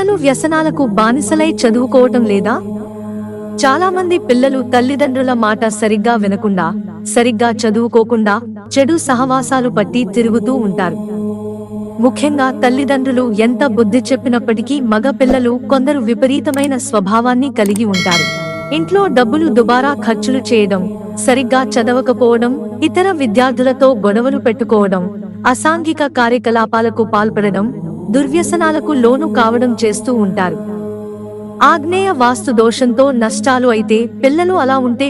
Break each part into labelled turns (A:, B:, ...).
A: పిల్లలు వ్యసనాలకు బానిసలై చదువుకోవటం లేదా? చాలామంది పిల్లలు తల్లిదండ్రుల మాట సరిగ్గా వినకుండా, సరిగ్గా చదువుకోకుండా చెడు సహవాసాలు పట్టి తిరుగుతూ ఉంటారు. ముఖ్యంగా తల్లిదండ్రులు ఎంత బుద్ధి చెప్పినప్పటికీ మగ పిల్లలు కొందరు విపరీతమైన స్వభావాన్ని కలిగి ఉంటారు. ఇంట్లో డబ్బులు దుబారా ఖర్చులు చేయడం, సరిగ్గా చదవకపోవడం, ఇతర విద్యార్థులతో గొడవలు పెట్టుకోవడం, అసాంఘిక కార్యకలాపాలకు పాల్పడడం, దుర్వ్యసనాలకు లోను కావడం చేస్తూ ఉంటారు. ఆగ్నేయ వాస్తు దోషంతో నష్టాలు. అయితే పిల్లలు అలా ఉంటే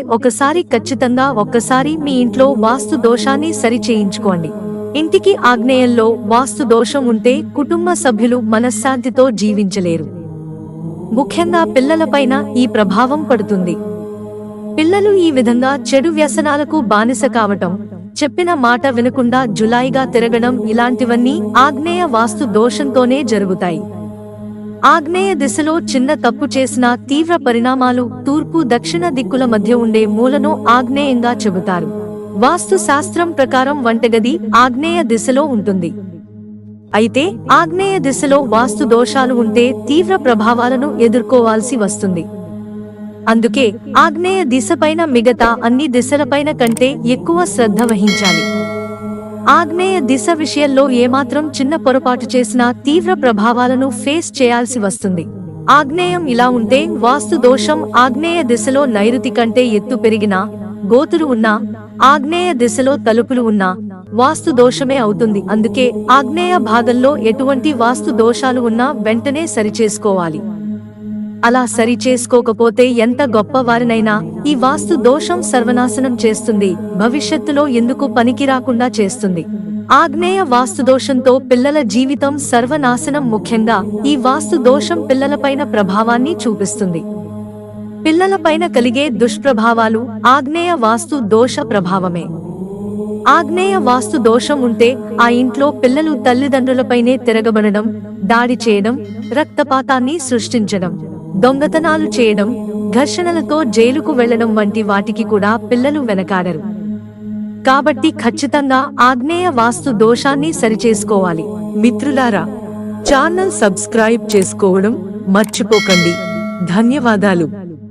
A: ఒక్కసారి మీ ఇంట్లో వాస్తు దోషాన్ని సరిచేయించుకోండి. ఇంటికి ఆగ్నేయంలో వాస్తు దోషం ఉంటే కుటుంబ సభ్యులు మనశ్శాంతితో జీవించలేరు. ముఖ్యంగా పిల్లలపైన ఈ ప్రభావం పడుతుంది. పిల్లలు ఈ విధంగా చెడు వ్యసనాలకు బానిస కావటం, చెప్పిన మాట వినకుండా జులాయిగా తిరగడం ఇలాంటివన్నీ ఆగ్నేయ వాస్తు దోషంతోనే జరుగుతాయి. ఆగ్నేయ దిశలో చిన్న తప్పు చేసినా తీవ్ర పరిణామాలు. తూర్పు దక్షిణ దిక్కుల మధ్య ఉండే మూలను ఆగ్నేయంగా చెబుతారు. వాస్తు శాస్త్రం ప్రకారం వంటగది ఆగ్నేయ దిశలో ఉంటుంది. అయితే ఆగ్నేయ దిశలో వాస్తు దోషాలు ఉంటే తీవ్ర ప్రభావాలను ఎదుర్కోవాల్సి వస్తుంది. అందుకే ఆగ్నేయ దిశపైన మిగతా అన్ని దిశలపైన కంటే ఎక్కువ శ్రద్ధ వహించాలి. ఆగ్నేయ దిశ విషయంలో ఏమాత్రం చిన్న పొరపాటు చేసినా తీవ్ర ప్రభావాలను ఫేస్ చేయాల్సి వస్తుంది. ఆగ్నేయం ఇలా ఉంటే వాస్తు దోషం. ఆగ్నేయ దిశలో నైరుతి కంటే ఎత్తు పెరిగినా, గోతులు ఉన్నా, ఆగ్నేయ దిశలో తలుపులు ఉన్నా వాస్తు దోషమే అవుతుంది. అందుకే ఆగ్నేయ భాగంలో ఎటువంటి వాస్తు దోషాలు ఉన్నా వెంటనే సరిచేసుకోవాలి. అలా సరిచేసుకోకపోతే ఎంత గొప్పవారినైనా ఈ వాస్తు దోషం సర్వనాశనం చేస్తుంది. భవిష్యత్తులో ఎందుకు పనికిరాకుండా చేస్తుంది. ఆగ్నేయ వాస్తు దోషంతో పిల్లల జీవితం సర్వనాశనం. ముఖ్యంగా ఈ వాస్తు దోషం పిల్లలపైన ప్రభావాన్ని చూపిస్తుంది. పిల్లలపైన కలిగే దుష్ప్రభావాలు ఆగ్నేయ వాస్తు దోష ప్రభావమే. ఆగ్నేయ వాస్తు దోషం ఉంటే ఆ ఇంట్లో పిల్లలు తల్లిదండ్రులపైనే తిరగబడడం, దాడి చేయడం, రక్తపాతాన్ని సృష్టించడం, దొంగతనాలు చేయడం, ఘర్షణలతో జైలుకు వెళ్లడం వంటి వాటికి కూడా పిల్లలు వెనకాడరు. కాబట్టి ఖచ్చితంగా ఆగ్నేయ వాస్తు దోషాన్ని సరిచేసుకోవాలి. మిత్రులారా, ఛానల్ సబ్స్క్రైబ్ చేసుకోవడం మర్చిపోకండి. ధన్యవాదాలు.